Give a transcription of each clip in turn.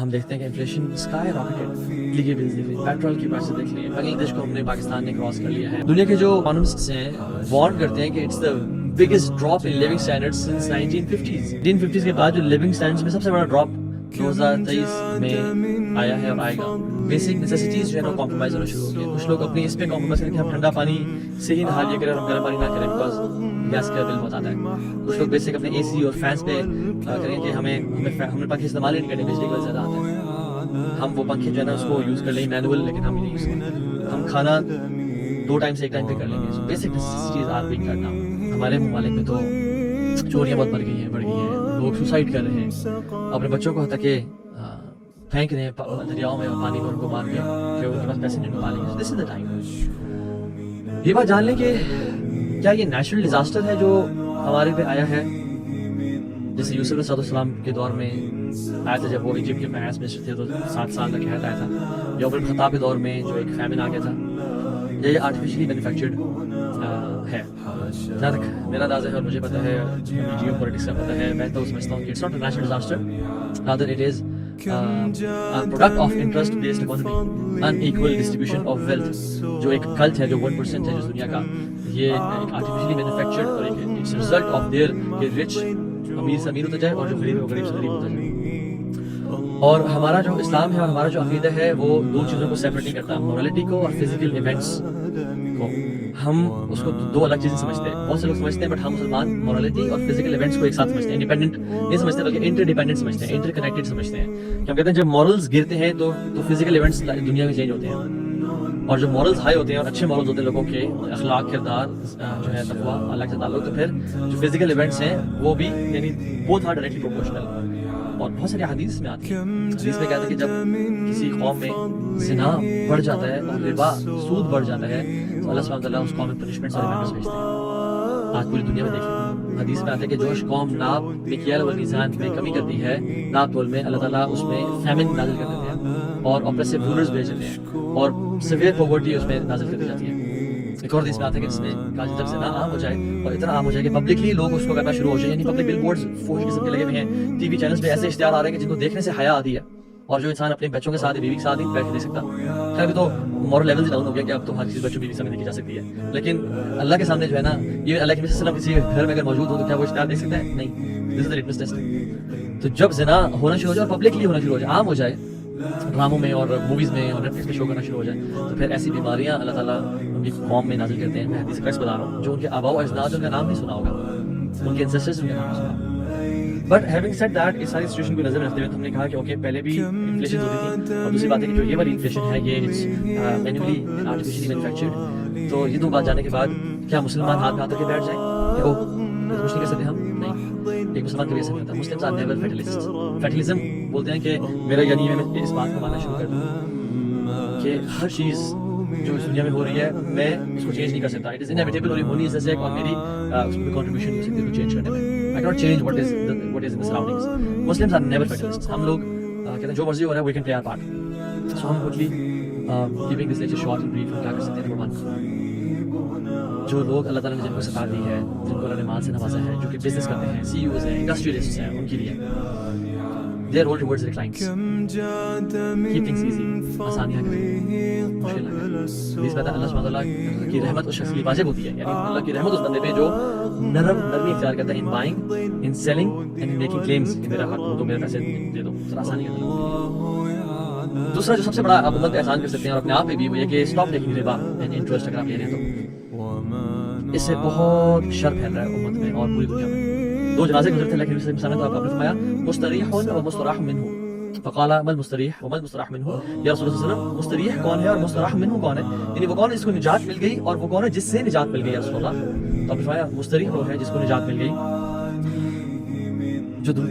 ہم دیکھتے ہیں کہ انفلیشن اسکائی راکٹڈ, بجلی کے بلز دیکھ لیں, پیٹرول کی پرائسز دیکھ لیں, بنگلہ دیش کو ہم نے پاکستان نے کراس کر لیا ہے. دنیا کے جو اکانومسٹس ہیں وارن کرتے ہیں کہ it's the biggest drop in living standard since 1950s. 1950s کے بعد جو لیونگ اسٹینڈرڈز میں سب سے بڑا ڈراپ 2023 میں آیا ہے اور آئے گا. بیسک نیسیسٹیز جو ہے نا کمپرومائز ہونا شروع ہو گئی. کچھ لوگ اپنی اس پہ کمپرومائز کریں کہ ہم ٹھنڈا پانی سے ہی نہا لیا کریں اور ہم گرم پانی نہ کریں بیکاز گیس کا بل بہت آتا ہے. کچھ لوگ بیسک اپنے اے سی اور فینس پہ کریں کہ ہمیں پنکھے استعمال ہی نہیں کرنے, بجلی کا بل زیادہ آتا ہے. ہم وہ پنکھے جو ہے نا اس کو یوز کر لیں مینول, لیکن ہم نہیں یوز کریں. ہم کھانا 2 ٹائم سے 1 ٹائم پہ کر لیں گے. بیسک نیسیسٹیز آر بینگ کرنا. ہمارے ممالک میں تو چوریاں بہت بڑھ گئی ہیں, لوگ سوسائڈ کر رہے ہیں, اپنے بچوں کو حتیٰ کہ پھینک رہے ہیں دریاؤں میں اور پانی میں ان کو مار کے کہ ان کے پاس پیسے نہیں پالیں گے. دس از دا ٹائم. یہ بات جان لیں کہ کیا یہ نیچرل ڈیزاسٹر ہے جو ہمارے پہ آیا ہے, جیسے یوسف علیہ السلام کے دور میں آیا تھا جب وہ ایجپٹ کے فائنانس منسٹر تھے تو 7 سال کا قحط آیا تھا, یا عمر بن خطاب کے دور میں جو ایک فیمن آ گیا تھا, یا یہ آرٹیفیشلی مینوفیکچرڈ ہے. جہاں تک میرا اندازہ ہے اور مجھے پتہ ہے, جیو پولیٹکس کا پتہ ہے, میں تو سمجھتا ہوں کہ it's not a natural disaster, rather it is product of interest based economy, unequal distribution of wealth. جو ایک کلٹ ہے جو 1% ہے جس دنیا کا, یہ ایک آرٹیفیشلی مینوفیکچرڈ اور ایک اٹس رزلٹ آف دیئر کہ رچ امیر سے امیر ہوتا جائے اور جو غریب ہے وہ غریب سے غریب ہوتا جائے. اور ہمارا جو اسلام ہے اور ہمارا جو عقیدہ ہے وہ 2 چیزوں کو سیپریٹ نہیں کرتا, مورالٹی کو اور فزیکل ایونٹس کو. ہم اس کو 2 الگ چیزیں سمجھتے ہیں. بہت سے لوگ سمجھتے ہیں بٹ ہم مسلمان مورالٹی اور فزیکل ایونٹس کو ایک ساتھ سمجھتے ہیں. انڈیپینڈنٹ نہیں سمجھتے بلکہ انٹر ڈیپینڈنٹ سمجھتے ہیں, انٹر کنیکٹڈ سمجھتے ہیں. کہ ہم کہتے ہیں جب مورلز گرتے ہیں تو فزیکل ایونٹس دنیا میں چینج ہوتے ہیں, اور جو مورلز ہائی ہوتے ہیں اور اچھے مورلز ہوتے ہیں لوگوں کے اخلاق کردار جو ہے تقویٰ اللہ سے تعلق, تو پھر جو فزیکل ایونٹس ہیں وہ بھی یعنی بوتھ آر ڈائریکٹلی پروپورشنل. اور بہت ساری حدیث میں آتی ہے, حدیث میں کہتے ہیں کہ جب کسی قوم میں زنا بڑھ جاتا ہے اور ربا سود بڑھ جاتا ہے تو اللہ سبحانہ وتعالیٰ اس قوم میں پنشمنٹس اور ریمائنڈرز بھیجتے ہیں. آج پوری دنیا میں دیکھیں حدیث میں آتا ہے کہ جو قوم ناپ مکیال و میزان میں کمی کرتی ہے, ناپ تول میں, اللہ تعالیٰ اس میں فیمن نازل کر دیتے ہیں اور آپریسو رولرز بھیج دیتے ہیں اور سیویئر پاورٹی اس میں نازل کر دی جاتی ہے. ایک اور حدیث میں آتا ہے کہ اس میں کہا جب زنا عام ہو جائے اور اتنا عام ہو جائے کہ پبلکلی لوگ اس کو کرنا شروع ہو جائیں, یعنی پبلک بل بورڈز فوری قسم کے لگے ہوئے ہیں, ٹی وی چینلز پہ ایسے اشتہار آ رہے ہیں کہ جن کو دیکھنے سے حیا آتی ہے, اور جو انسان اپنے بچوں کے ساتھ بیوی کے ساتھ نہیں بیٹھ کے دیکھ سکتا. خیر ابھی تو مورل لیول ڈاؤن ہو گیا کہ اب تو ہر چیز بچوں بیوی سامنے دیکھی جا سکتی ہے, لیکن اللہ کے سامنے جو ہے نا, یہ اللہ کے وسلم کسی گھر میں اگر موجود ہو تو کیا وہ اشتہار دیکھ سکتا ہے؟ نہیں. دس از دی لٹمس ٹیسٹ. تو جب زنا ہونا شروع ہو جائے اور پبلکلی ہونا شروع ہو جائے, عام ہو جائے, ڈراموں میں اور موویز میں اور نیٹ فلکس پہ شو کرنا شروع ہو جائے, تو پھر ایسی بیماریاں اللہ تعالیٰ ان کی قوم میں نازل کرتے ہیں. میں حدیث فیکٹس بتا رہا ہوں جو ان کے آباء و اجداد ان کا نام نہیں سنا ہوگا, ان کے انسیسٹرز ان کا نام نہیں سنا. بٹ ہیونگ سیڈ دیٹ, اس ساری سچویشن کو نظر میں رکھتے ہوئے ہم نے کہا کہ اوکے پہلے بھی انفلیشن ہوتی تھی, اور دوسری بات ہے کہ جو یہ والی انفلیشن ہے یہ مینولی آرٹیفیشلی مینوفیکچرڈ. تو یہ 2 بات جاننے کے بعد کیا مسلمان ہاتھ میں ہاتھ کے بیٹھ جائیں کہ وہ کچھ نہیں کر سکتے؟ ہم نہیں. ایک مسلمان کبھی ایسا نہیں ہوتا. Muslims are never fatalist. Fatalism بولتے ہیں کہ میرا یعنی میں اس بات کو ماننا شروع کر دوں کہ ہر چیز جو اس دنیا میں ہو رہی ہے میں اس کو چینج نہیں کر سکتا. اٹ از انیویٹیبل اور یہ ہونی از ایک, اور میری اس میں کنٹریبیوشن ہو سکتی ہے چینج کرنے میں. I cannot change what is in the surroundings. Muslims are never fatalists. ہم لوگ کہتے ہیں جو مرضی ہو رہا ہے we can play our part. So ہم quickly keeping this lecture short and brief, کیا کر سکتے ہیں؟ نمبر 1, جو لوگ اللہ تعالیٰ نے جن کو ستار دی ہے, جن کو اللہ نے مال سے نوازا ہے, جو کہ بزنس کرتے ہیں, CEOs ہیں, انڈسٹریلسٹس ہیں, ان کے لیے their all rewards declines. Keep things easy. آسانیاں کریں, مشکل نہ کریں. اس بات اللہ سبحانہ وتعالیٰ کی رحمت اس شخص کے لیے واجب ہوتی ہے, یعنی اللہ کی رحمت اس بندے پہ جو نرمی اختیار کرتا ہے in buying, in selling and in making claims کہ میرا حق ہو تو میرے پیسے دے دو. ذرا آسانی کریں. دوسرا جو سب سے بڑا آپ امت پہ احسان کر سکتے ہیں اور اپنے آپ پہ بھی, وہ یہ کہ اسٹاپ ٹیکنگ ربا اینڈ انٹرسٹ. اگر آپ لے رہے ہیں تو اس سے بہت شر پھیل رہا ہے امت میں اور پوری دنیا میں. 2 جنازے گزرتے ہیں لیکن اس سے مثلا تو آپ نے فرمایا مستریح و مستراح منہ, فقال ما المستریح وما المستراح منہ, یا رسول اللہ صلی اللہ علیہ وسلم مستریح کون ہے اور مستراح منہ کون ہے؟ یعنی وہ کون ہے جس کو نجات مل گئی اور وہ کون ہے جس سے نجات مل گئی یا رسول اللہ. تو آپ نے فرمایا مستریح وہ ہے جس کو نجات مل گئی.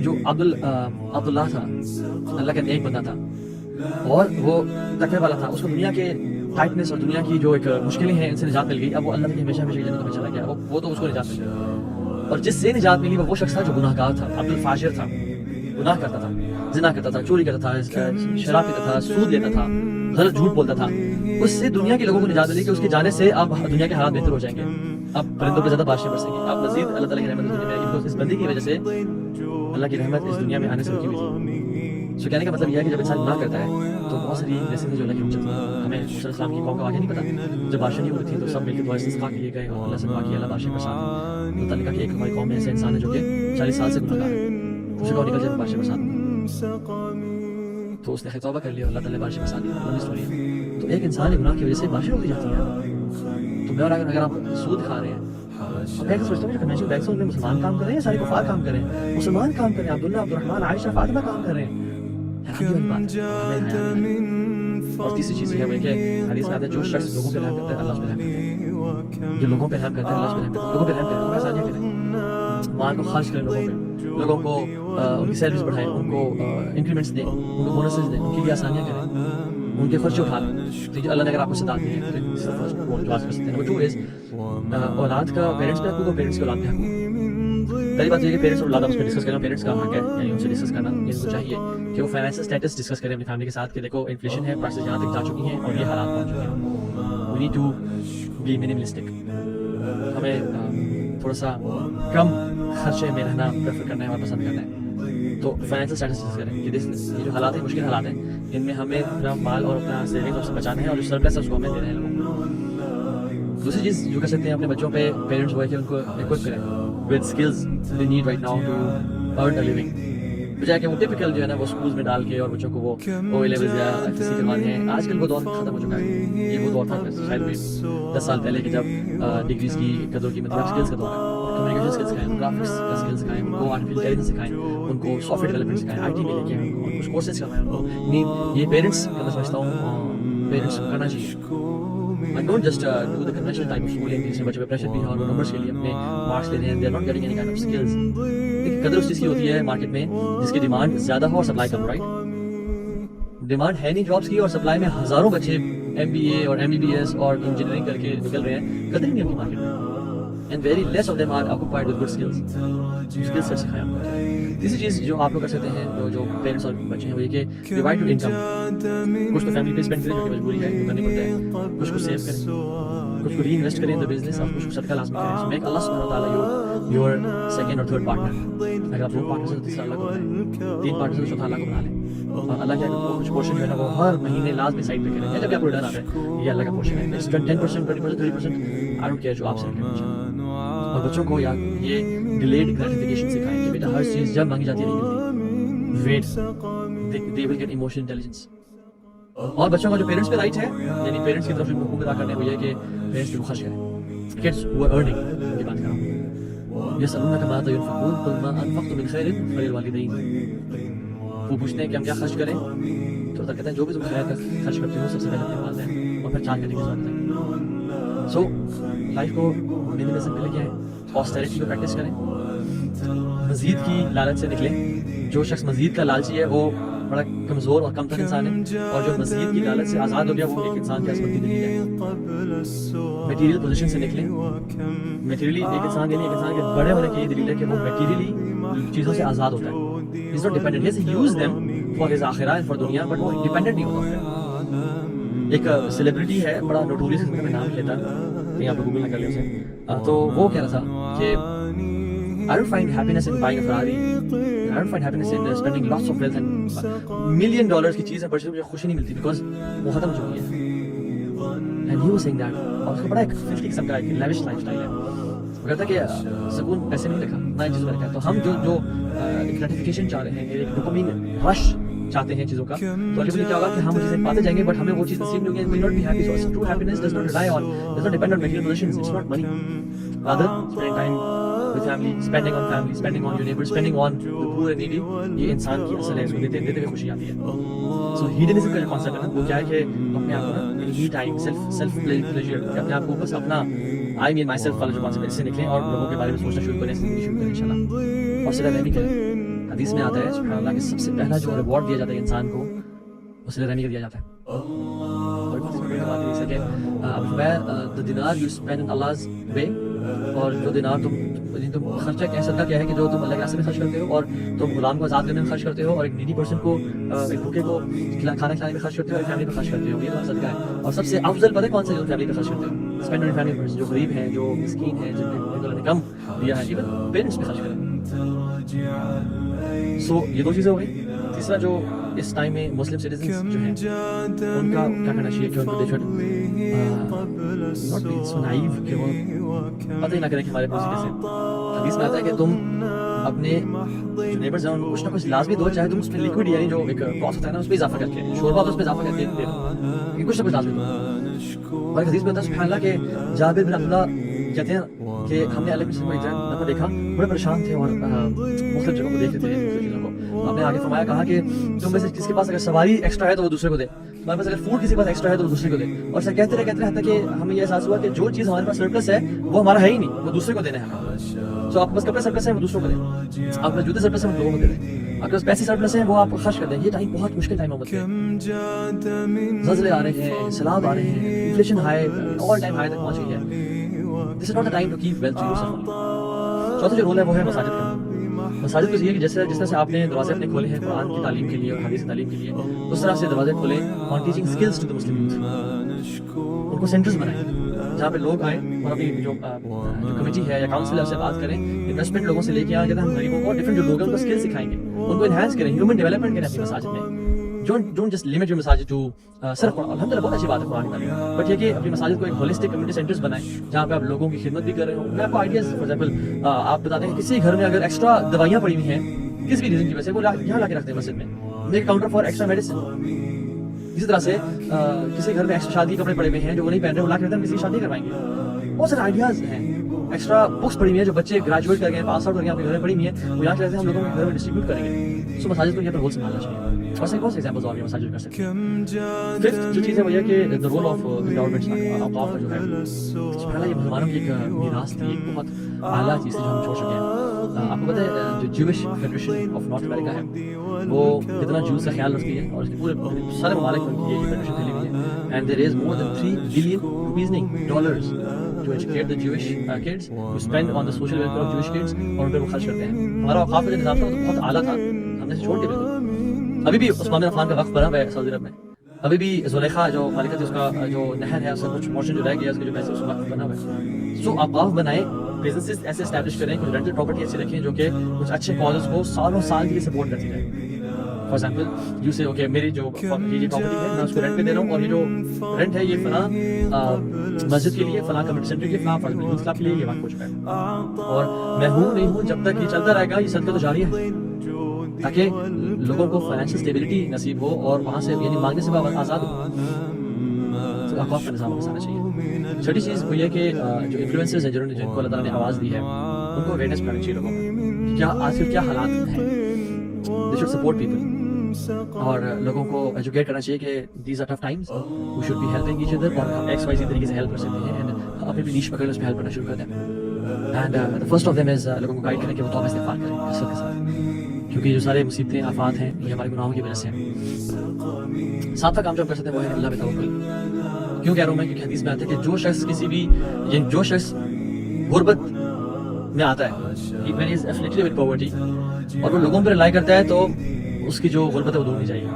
جو عبداللہ تھا, اللہ کا نیک بندہ تھا اور وہ تقوی والا تھا, اس کو دنیا کے ٹائٹنس اور دنیا کی جو ایک مشکلیں ہیں ان سے نجات مل گئی. اب وہ اللہ کی ہمیشہ ہمیشہ جنت میں چلا گیا, وہ تو اس کو نجات مل گئی. اور جس سے نجات ملی وہ شخص تھا جو گناہ گار تھا, عبد الفاجر تھا, گناہ کرتا تھا, زنا کرتا تھا, چوری کرتا تھا, شراب پیتا تھا, سود لیتا تھا, غلط جھوٹ بولتا تھا. اس سے دنیا کے لوگوں کو نجات ملی کہ اس کے جانے سے اب دنیا کے حالات بہتر ہو جائیں گے, اب پرندوں پہ زیادہ بارشیں برسیں گی, اب مزید اللہ تعالیٰ کی رحمت اس دنیا میں آئے گی. اس بندی کی وجہ سے اللہ کی رحمت اس دنیا میں آنے سے رکی ہوئی تھی. سو کہنے کا مطلب یہ ہے کہ جب انسان گناہ کرتا ہے تو بہت ساری بلیسنگز جو اللہ کی چلتی ہیں. ہمیں موسیٰ علیہ السلام کی قوم کا واقعہ نہیں پتا, جب بارشیں نہیں ہو رہی تھی تو سب مل کے دعا استسقاء کے لیے گئے اور اللہ سے دعا کی اللہ بارشیں برسا دیں. تو تعلق کہ ایک ہماری قوم میں ایسے انسان ہے جو کہ 40 سال سے گناہ گار ہے, اسے کہو نکل جائے بارشیں برسا دیں, تو اس نے توبہ کر لیا, اللہ تعالیٰ نے بارشیں برسا دی. لمبی اسٹوری ہے. تو ایک انسان گناہ کی وجہ سے بارشیں روکی جاتی ہیں. تو میں اور اگر آپ سود کھا رہے ہیں, میں سوچتا ہوں کہ کنوینشنل بینکس میں مسلمان کام کر رہے ہیں یا سارے کفار کام کر رہے ہیں؟ مسلمان کام کر رہے ہیں, عبداللہ, عبدالرحمن, عائشہ, فاطمہ کام کر رہے ہیں. اور تیسری چیز یہ ہے کہ حدیث میں آتا ہے جو شخص لوگوں پہ رحم کرتا ہے اللہ اس پہ رحم کرتا ہے. جو لوگوں پہ رحم کرتا ہے اللہ اس پہ رحم کرتا ہے. لوگوں پہ رحم کریں, لوگوں کا ساتھ کریں, مال کو خرچ کریں لوگوں پہ, لوگوں کو ان کی سیلریز بڑھائیں, ان کو انکریمنٹس دیں, ان کو بونسز دیں, ان کے لیے آسانیاں کریں, ان کے خرچے اٹھا لیں. اللہ نے اگر آپ کو صداقت دی ہے تو جو کر سکتے ہیں. نمبر 2 از اولاد کا پیرنٹس پہ حقوق اور پیرنٹس کے اولاد پہ حقوق. پہلی بات یہ ہے کہ پیرنٹس اور اولاد آپ اس پہ ڈسکس کرنا, پیرنٹس کا حق ہے, یعنی ان سے ڈسکس کرنا. ان کو چاہیے کہ وہ فائنینشیل اسٹیٹس ڈسکس کریں اپنی فیملی کے ساتھ کہ دیکھو انفلیشن ہے, پرائسز یہاں تک جا چکی ہیں اور یہ حالات پہنچ چکے ہیں. We need to be minimalistic. ہمیں تھوڑا سا کم خرچے میں رہنا پریفر کرنا ہے اور پسند کرنا ہے. تو فائنینشیل اسٹیٹس ڈسکس کریں کہ یہ جو حالات ہیں, مشکل حالات ہیں, ان میں ہمیں اپنا مال اور اپنا سیونگ سے بچانا ہے اور جو سرپلس ہے اس کو ہمیں دینا ہے لوگوں کو. دوسری چیز جو کر سکتے ہیں اپنے بچوں پہ پیرنٹس وہ ہے کہ ان کو ایکوپ کریں with skills they need right now to earn a living. بجائے کہ وہ ٹپیکل جو ہے نا وہ اسکولز میں ڈال کے اور بچوں کو وہ او لیولز یا ایف ایس سی کروانے ہیں. آج کل وہ دور ختم ہو چکا ہے. یہ وہ دور تھا شاید 10 سال پہلے کہ جب ڈگریز کی قدر کی مطلب اسکلس کا دور ہے. کمیونیکیشن اسکلس سکھائیں, گرافکس کا اسکلس سکھائیں, ان کو آرٹیفیشیل انٹیلیجنس سکھائیں, ان کو سافٹ ویئر ڈیولپمنٹ سکھائیں, آئی ٹی میں لے کے ان کو کچھ کورسز کروائیں. ان کو یہ پیرنٹس کا میں سمجھتا ہوں پیرنٹس کو کرنا چاہیے. And don't just do the conventional type of schooling جس میں بچے پہ پریشر بھی ہے اور وہ نمبرس کے لیے اپنے مارکس لے رہے ہیں. They are not getting any kind of skills. ایک قدر اس چیز کی ہوتی ہے مارکیٹ میں جس کی ڈیمانڈ زیادہ ہو اور سپلائی کم, رائٹ؟ ڈیمانڈ ہے نہیں جابس کی اور سپلائی میں ہزاروں بچے MBA اور MBBS اور انجینئرنگ کر کے نکل رہے ہیں, قدر نہیں ہوتی مارکیٹ میں. And very less of them are occupied with good skills. Skills set سکھائیں آپ کو. تیسری چیز جو آپ لوگ کر سکتے ہیں جو پیرنٹس اور بچے ہیں وہ یہ کہ ڈیوائڈ ٹو انکم. کچھ تو فیملی پہ اسپینڈ کریں جو کہ مجبوری ہے, جو کرنی پڑتا ہے. کچھ کو سیو کریں, کچھ کو ری انویسٹ کریں ان دا بزنس, اور کچھ کو صدقہ لازمی کریں. سو میک اللہ سبحانہ وتعالی یور سیکنڈ اور تھرڈ پارٹنر. اگر آپ 2 پارٹنر سے تو تیسرا اللہ کو بنائیں, 3 پارٹنر سے چوتھا اللہ کو بنا لیں. اور اللہ کے کچھ پورشن جو ہے نا وہ ہر مہینے لازمی سائڈ پہ کریں. جب آپ کو ریٹرن آتا ہے یہ اللہ کا پورشن ہے. 10%, 20%, 30% آئی ڈونٹ کیئر جو آپ سے کرنا. اور بچوں کو یا یہ ڈیلیڈ گریٹیفیکیشن سکھائیں کہ بیٹا ہر چیز جب مانگی جاتی ہے نہیں ملتی. Wait, they will get emotional intelligence. اور بچوں کا جو پیرنٹس پہ رائٹ ہے, یعنی پیرنٹس کی طرف سے حقوق ادا کرنے کو یہ کہ پیرنٹس کو خرچ کریں. kids who are earning کی بات کر رہا ہوں. یسألونک ماذا ينفقون قل ما انفقتم من خیر فللوالدین. وہ پوچھتے ہیں کہ ہم کیا خرچ کریں, تو کہتے ہیں جو بھی تم خیر کا خرچ کرتے ہو سب سے پہلے اپنے والدین اور پھر 4 کرنے کی ضرورت ہے. سو لائف کو منیملزم پہ لے کے آئیں, آسٹیرٹی کو پریکٹس کریں, مزید کی لالچ سے نکلیں. جو شخص مزید کا لالچی ہے وہ بڑا کمزور اور کم تر انسان ہے, اور جو مزید کی لالچ سے آزاد ہو گیا وہ ایک انسان کی عظمت کی دلیل ہے. میٹیریل پوزیشن سے نکلیں. میٹیریلی ایک انسان یعنی ایک انسان کے بڑے ہونے کی یہ دلیل ہے کہ وہ میٹیریلی چیزوں سے آزاد ہوتا ہے. He's not dependent. He has to use them for his آخرہ and for دنیا, but وہ ڈیپینڈنٹ نہیں ہوتا. ایک سیلیبریٹی ہے بڑا نوٹوریس, میں نام نہیں لیتا, کہیں آپ گوگل نہ کر لیں اسے, تو وہ کہہ رہا تھا کہ I don't find happiness in buying a Ferrari. I don't find happiness in spending lots of wealth and $1 million کی چیز ہے پر مجھے خوشی نہیں ملتی because وہ ختم ہو چکی ہے. And he was saying that. اور اس کا بڑا ایک فلٹی قسم کا ایک لیوش لائف اسٹائل ہے. وہ کہتا ہے کہ سکون پیسے میں نہیں رکھا, نہ ان چیزوں میں رکھا. تو ہم جو گریٹیفیکیشن چاہ رہے ہیں, ایک ڈوپامین رش چاہتے ہیں چیزوں کا, تو الٹیمیٹلی کیا ہوگا کہ ہم چیزیں پاتے جائیں گے بٹ ہمیں وہ چیز نصیب نہیں ہوگی. We will not be happy. So true happiness does not rely on, does not depend on material possessions. It's not money. Rather, spending time with family, spending on family, spending on your neighbors, spending on the poor and needy, یہ انسان کی اصل ہے. اس کو دیتے ہوئے خوشی آتی ہے. سو ہیڈنزم کا جو کانسیپٹ ہے نا وہ کیا ہے کہ اپنے آپ کو نا می ٹائم, سیلف پلیجر, اپنے آپ کو بس اپنا آئی مین مائی سیلف والا جو کانسیپٹ ہے اس سے نکلیں اور لوگوں کے بارے میں سوچنا شروع کریں, زندگی شروع کریں انشاءاللہ. اور صلہ رحمی کریں. حدیث میں آتا ہے سبحان اللہ کہ سب سے پہلا جو ریوارڈ دیا جاتا ہے انسان کو وہ صلہ رحمی کا دیا جاتا ہے. اور بہت بڑی بات ہے کہ اب the dinar you spend in Allah's way, اور جو دینار تم خرچہ کہہ صدقہ کیا ہے کہ جو تم اللہ کے راستے میں خرچ کرتے ہو, اور تم غلام کو آزاد کرنے میں خرچ کرتے ہو, اور ایک نیڈی پرسن کو ایک بھوکے کو کھانا کھلانے میں خرچ کرتے ہو, اور فیملی پہ خرچ کرتے ہو. یہ تمہارا صدقہ ہے. اور سب سے افضل پتہ ہے کون سا جو فیملی پہ خرچ کرتے ہو؟ اسپینڈ آن فیملی پرسن, جو غریب ہیں, جو مسکین ہیں, جن کو اللہ نے کم دیا ہے, ایون پیرنٹس پہ خرچ کریں. سو یہ 2 چیزیں ہو گئی. تیسرا جو اس ٹائم میں مسلم سٹیزنس جو ہیں ان کا کیا کرنا چاہیے کہ ان کو دے چھوڑ ناٹ بی سو نائیو کہ وہ پتہ ہی نہ کریں کہ ہمارے پاس کیسے. حدیث میں آتا ہے کہ تم اپنے جو نیبرز ہیں ان کو کچھ نہ کچھ لازمی دو, چاہے تم اس میں لکوڈ یعنی جو ایک پروسیس ہوتا ہے نا اس پہ اضافہ کر کے شوربہ اس پہ اضافہ کر کے دے دو, کچھ نہ کچھ لازمی دو. اور حدیث میں ہوتا ہے سبحان اللہ کہ جابر بن عبداللہ کہتے ہیں کہ ہم نے علیہ وسلم کو دیکھا, بڑے پریشان تھے اور مختلف جگہوں کو دیکھ رہے تھے مختلف چیزوں کو. آپ نے آگے فرمایا کہا کہ تم میں سے کس کے پاس اگر سواری ایکسٹرا ہے تو وہ دوسرے کو دے, ہمارے پاس اگر فوڈ کسی کے پاس ایکسٹرا ہے تو وہ دوسرے کو دے. اور سر کہتے رہے حتیٰ کہ ہمیں یہ احساس ہوا کہ جو چیز ہمارے پاس سرپلس ہے وہ ہمارا ہے ہی نہیں, وہ دوسرے کو دینا ہے ہمیں. تو آپ کے پاس کپڑے سرپلس ہیں وہ دوسروں کو دیں, آپ کے جوتے سرپلس ہیں وہ لوگوں کو دے دیں, آپ کے پاس پیسے سرپلس ہیں وہ آپ خرچ کر دیں. یہ ٹائم بہت مشکل ٹائم ہے, زلزلے آ رہے ہیں, سیلاب آ رہے ہیں, inflation high all time high تک پہنچ گئی ہے. This is not a time to keep wealth to yourself. چوتھا جو رول ہے وہ ہے مساجد کا. مساجد کو یہ کہ جس طرح سے آپ نے دروازے اپنے کھولے ہیں قرآن کی تعلیم کے لیے اور حدیث کی تعلیم کے لیے, اس طرح سے دروازے کھولیں open teaching skills to the Muslim youth. ان کو سینٹرز بنائیں جہاں پہ لوگ آئیں اور اپنی جو کمیٹی ہے یا کاؤنسل ہے اس سے بات کریں, انویسٹمنٹ لوگوں سے لے کے آئیں, کہتے ہیں ہم غریبوں کو ڈفرنٹ جو لوگ ہیں ان کو اسکل سکھائیں گے, ان کو انہینس کریں, ہیومن ڈیولپمنٹ کریں اپنی مساجد میں. ڈونٹ جسٹ لمٹ یور مساجد ٹو صرف الحمدللہ بہت اچھی بات ہے قرآن کی تعلیم, بٹ یہ کہ اپنی مساجد کو ایک ہولسٹک کمیونٹی سینٹرز بنائیں جہاں پہ آپ لوگوں کی خدمت بھی کر رہے ہوں. میں آپ کو آئیڈیاز فار ایگزامپل آپ بتاتے ہیں کہ کسی گھر میں اگر ایکسٹرا دوائیاں پڑی ہوئی ہیں کسی بھی ریزن کی وجہ سے, وہ یہاں لا کے رکھتے ہیں مسجد میں, make counter for extra medicine. اسی طرح سے کسی گھر میں ایکسٹرا شادی کپڑے پڑے ہوئے ہیں جو وہ نہیں پہن رہے, وہ لا کے رکھتے ہیں, کسی کی شادی کروائیں گے. بہت سارے آئیڈیاز ہیں. ایکسٹرا بکس پڑھی ہوئی ہیں جو بچے گریجویٹ کر گئے, پاس آؤٹ کر گئے, اپنے گھر میں پڑھی ہوئی ہیں, وہ یہاں کے رہتے ہیں, ہم لوگوں کے گھر میں ڈسٹریبیوٹ کریں گے. سو مساجد کو یہ پر رول سنبھالنا چاہیے. اور سے بہت سے ایگزامپلز اور مساجد کر سکتے ہیں. ففتھ جو چیز ہے وہ یہ کہ the role of گورنمنٹ اوقاف کا جو ہے, سبحان اللہ یہ مسلمانوں کی ایک میراث تھی, ایک بہت اعلیٰ چیز تھی جو ہم چھوڑ چکے ہیں. آپ کو پتہ ہے جو جوش فیڈریشن آف نارتھ امریکہ ہے وہ کتنا جوز کا خیال رکھتی ہے, اور اس کے پورے سارے ممالک میں یہ فیڈریشن پھیلی ہوئی ہے. And there is more than $3 billion dollars to educate the Jewish kids, to spend on the social welfare of Jewish kids, اور ان پہ وہ خرچ کرتے ہیں. ہمارا اوقاف کا جو نظام تھا وہ بہت اعلیٰ تھا, ہم نے اسے چھوڑ کے بالکل. ابھی بھی عثمان بن عفان کا وقت بنا ہوا ہے سعودی عرب میں, ابھی بھی زلیخا جو مالکہ تھی اس کا جو نہر ہے اس کا کچھ پورشن جو رہ گیا اس کے جو پیسے اس وقت بنا ہوا ہے. سو اوقاف بنائیں, بزنسز ایسے اسٹیبلش کریں, کچھ رینٹل پراپرٹی ایسی رکھیں جو کہ کچھ اچھے کازز کو سالوں سال کے لیے سپورٹ کرتی رہے. فار ایگزامپل یو سے اوکے میری جو یہ پراپرٹی ہے میں اس کو رینٹ پہ دے رہا ہوں, اور یہ جو رینٹ ہے یہ فلاں مسجد کے لیے, فلاں کمیونٹی سینٹر کے لیے, فلاں یوتھ کلب کے لیے یہ وقت کچھ ہے, اور میں ہوں نہیں ہوں جب تک یہ چلتا رہے گا, یہ صدقہ تو جاری ہے, تاکہ لوگوں کو فائنینشیل اسٹیبلٹی نصیب ہو اور وہاں سے یعنی مانگنے سے آزاد ہو. تو اوقاف کا نظام بنانا چاہیے. چھٹی چیز وہ یہ کہ جو انفلوئنسرز ہیں جن کو اللہ تعالیٰ نے آواز دی ہے ان کو اویئرنیس بڑھانی چاہیے لوگوں میں کہ کیا آج کل کیا حالات ہیں. دے شوڈ سپورٹ پیپل, اور لوگوں کو ایجوکیٹ کرنا چاہیے کہ these are tough times, we should be helping each other, اور ہم ایکس وائی زی طریقے سے ہیلپ کر سکتے ہیں, اینڈ اپنی بھی نیش پکڑ اس پہ ہیلپ کرنا شروع کر دیں. And the first of them is لوگوں کو گائڈ کریں کہ وہ توبہ استغفار کریں کثرت کے ساتھ, کیونکہ جو سارے مصیبتیں آفات ہیں یہ ہمارے گناہوں کی وجہ سے ہیں. ساتواں کام جو ہم کر سکتے ہیں وہ ہے اللہ پہ توکل. کیوں کہہ رہا ہوں میں, کیونکہ حدیث میں آتا ہے کہ جو شخص کسی بھی جو شخص غربت میں آتا ہے, when he is afflicted with poverty, اور وہ لوگوں پہ رلائی کرتا ہے تو اس کی جو غربت ہے وہ دور نہیں جائے گی.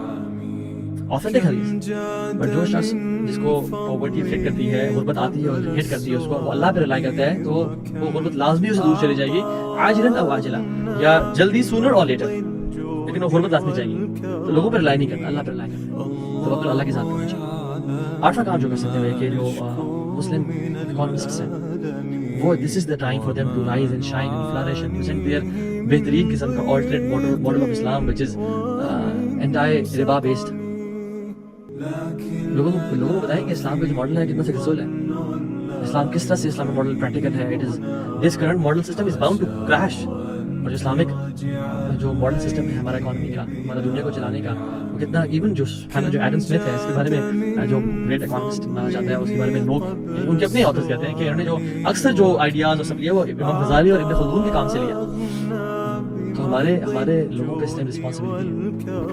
آتھینٹک حدیث. بٹ جو شخص جس کو پاورٹی افیکٹ کرتی ہے, غربت آتی ہے اور ہٹ کرتی ہے اس کو, وہ اللہ پہ رلائی کرتا ہے تو وہ غربت لازمی اسے دور چلی جائے گی, عاجلاً او عاجلاً, یا جلدی سونر اور لیٹر, لیکن وہ غربت لازمی چاہیے. تو لوگوں پہ رلائی نہیں کرنا, اللہ پہ رلائی کرنا, تو وقت اللہ کے ساتھ کرنا چاہیے. آٹھواں کام جو کر سکتے ہیں کہ جو مسلم اکانومسٹس ہیں وہ this is the time for them to rise and shine and flourish and present their بہترین قسم کا alternate model of Islam which is anti riba based. لوگوں کو بتائیں کہ اسلام کا جو ماڈل ہے کتنا سکسیسفل ہے, اسلام کس طرح سے اسلام کا ماڈل پریکٹیکل ہے. It is this current model system is bound to crash, اور جو اسلامک جو ماڈل سسٹم ہے ہمارا اکانومی کا, ہمارا دنیا کو چلانے کا, وہ کتنا ایون جو ایڈم اسمتھ ہے اس کے بارے میں جو گریٹ اکانومسٹ مانا جاتا ہے, اس کے بارے میں لوگ ان کے اپنے آتھرز کہتے ہیں کہ انہوں نے جو اکثر جو آئیڈیاز اور سب لیا وہ امام غزالی اور ابن خلدون کے کام سے لیا. تو ہمارے لوگوں پہ اس ٹائم رسپانسبلٹی ہے.